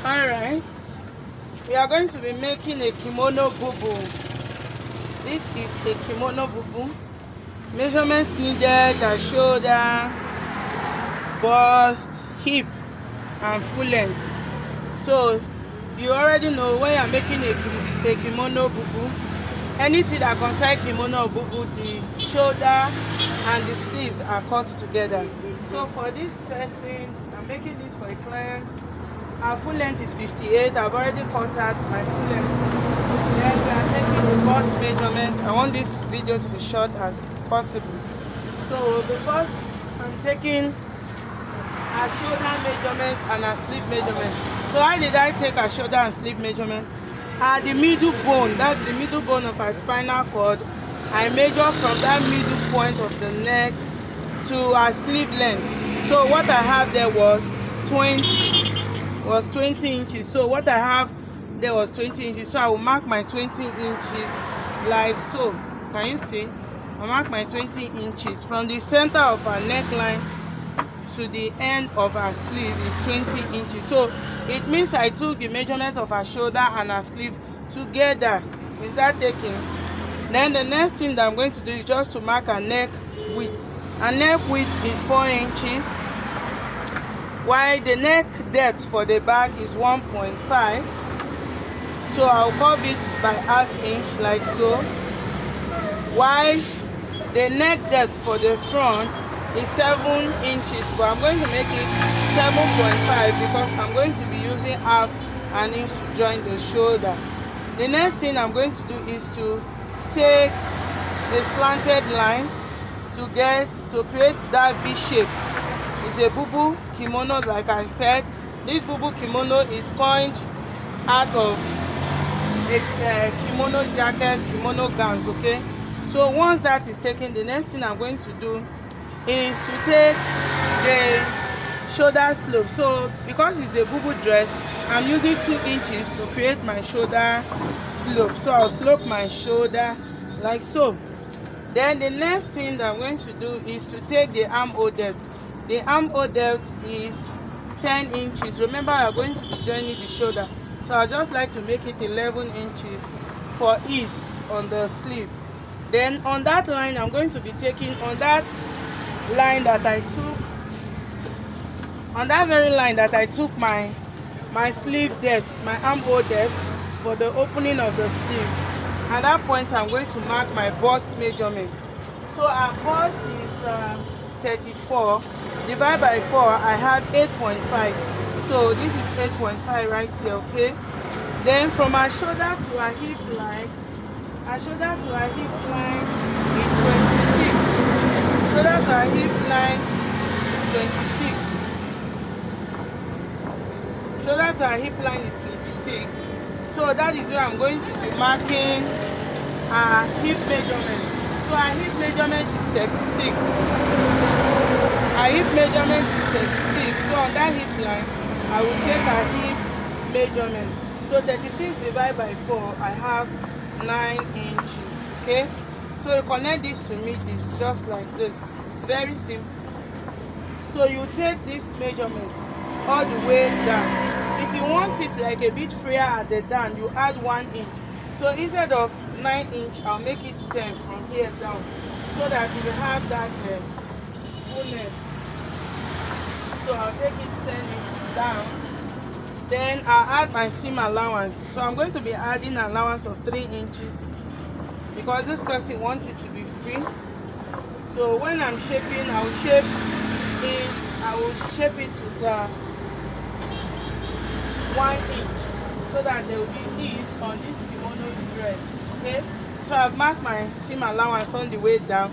Alright, we are going to be making a kimono bubu. This is a kimono bubu. Measurements needed are shoulder, bust, hip and full length. So you already know when you are making a kimono bubu, anything that concerns kimono bubu, the shoulder and the sleeves are cut together. So for this person, I'm making this for a client. Our full length is 58. I've already cut out my full length. Then we are taking the bust measurements. I want this video to be short as possible. So the first, I'm taking a shoulder measurement and a sleeve measurement. So how did I take a shoulder and sleeve measurement? At the middle bone, that's the middle bone of our spinal cord, I measure from that middle point of the neck to our sleeve length. So what I have there was 20 inches. So what I have there was 20 inches. So I will mark my 20 inches like so. Can you see? I mark my 20 inches from the center of our neckline to the end of our sleeve is 20 inches. So it means I took the measurement of our shoulder and our sleeve together. Is that taken? Then the next thing that I'm going to do is just to mark our neck width. Our neck width is 4 inches, while the neck depth for the back is 1.5. So I'll curve it by ½ inch like so, while the neck depth for the front is 7 inches, but I'm going to make it 7.5 because I'm going to be using ½ inch to join the shoulder. The next thing I'm going to do is to take a slanted line to create that V shape. It's a bubu kimono, like I said. This bubu kimono is coined out of the kimono jackets, kimono gowns, okay? So once that is taken, the next thing I'm going to do is to take the shoulder slope. So because it's a bubu dress, I'm using 2 inches to create my shoulder slope. So I'll slope my shoulder like so. Then the next thing that I'm going to do is to take the armhole depth. The armhole depth is 10 inches. Remember, we are going to be joining the shoulder. So I just like to make it 11 inches for ease on the sleeve. Then on that line, I'm going to be taking on that line that I took, on that very line that I took my sleeve depth, my armhole depth for the opening of the sleeve. At that point, I'm going to mark my bust measurement. So our bust is 34. Divide by 4, I have 8.5. So this is 8.5 right here, okay? Then from our shoulder to our hip line, is 26. Shoulder to our hip line is 26. Shoulder to our hip line is 26. So that is where I'm going to be marking our hip measurement. So our hip measurement is 36. Our hip measurement is 36. So on that hip line, I will take our hip measurement. So 36 divided by 4, I have 9 inches. Okay? So you connect this to meet this, just like this. It's very simple. So you take this measurement all the way down. If you want it like a bit freer at the down, you add 1 inch. So instead of 9 inch, I'll make it 10 from here down, so that you have that fullness. So I'll take it 10 inches down. Then I'll add my seam allowance. So I'm going to be adding an allowance of 3 inches because this person wants it to be free. So when I'm shaping, I will shape it with 1 inch so that there will be ease on this kimono dress. Okay, so I've marked my seam allowance on the way down.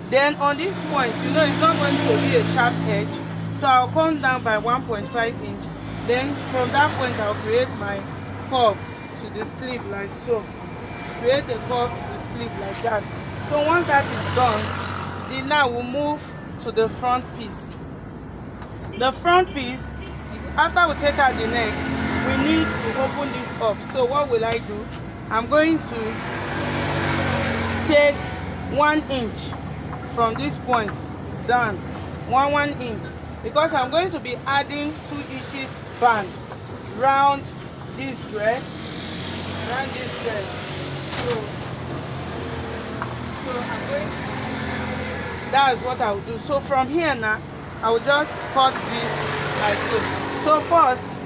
Then on this point, you know, it's not going to be a sharp edge, so I'll come down by 1.5 inch. Then from that point, I'll create my curve to the sleeve like so. Create a curve to the sleeve like that. So once that is done, then now we'll move to the front piece. The front piece, after we take out the neck, we need to open this up. So what will I do? I'm going to take 1 inch from this point down, 1 inch, because I'm going to be adding 2 inches band round this dress, round this dress. So I'm going to, that's what I will do. So from here now, I will just cut this like so. So first,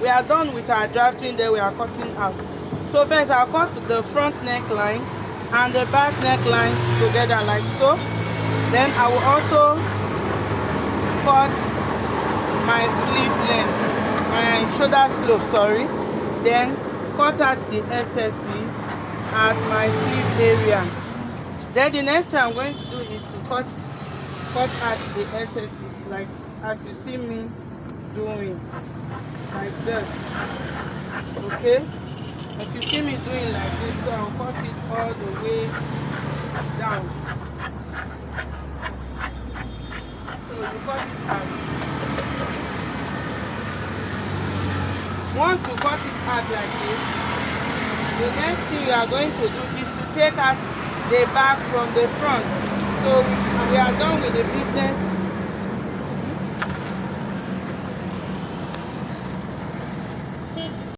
we are done with our drafting, then we are cutting out. So first I'll cut the front neckline and the back neckline together like so. Then I will also cut my sleeve length, my shoulder slope, sorry. Then cut out the excesses at my sleeve area. Then the next thing I'm going to do is to cut out the excesses like as you see me doing, like this. Okay, as you see me doing like this, so I'll cut it all the way down. So you cut it out. Once you cut it out like this, the next thing you are going to do is to take out the back from the front. So we are done with the business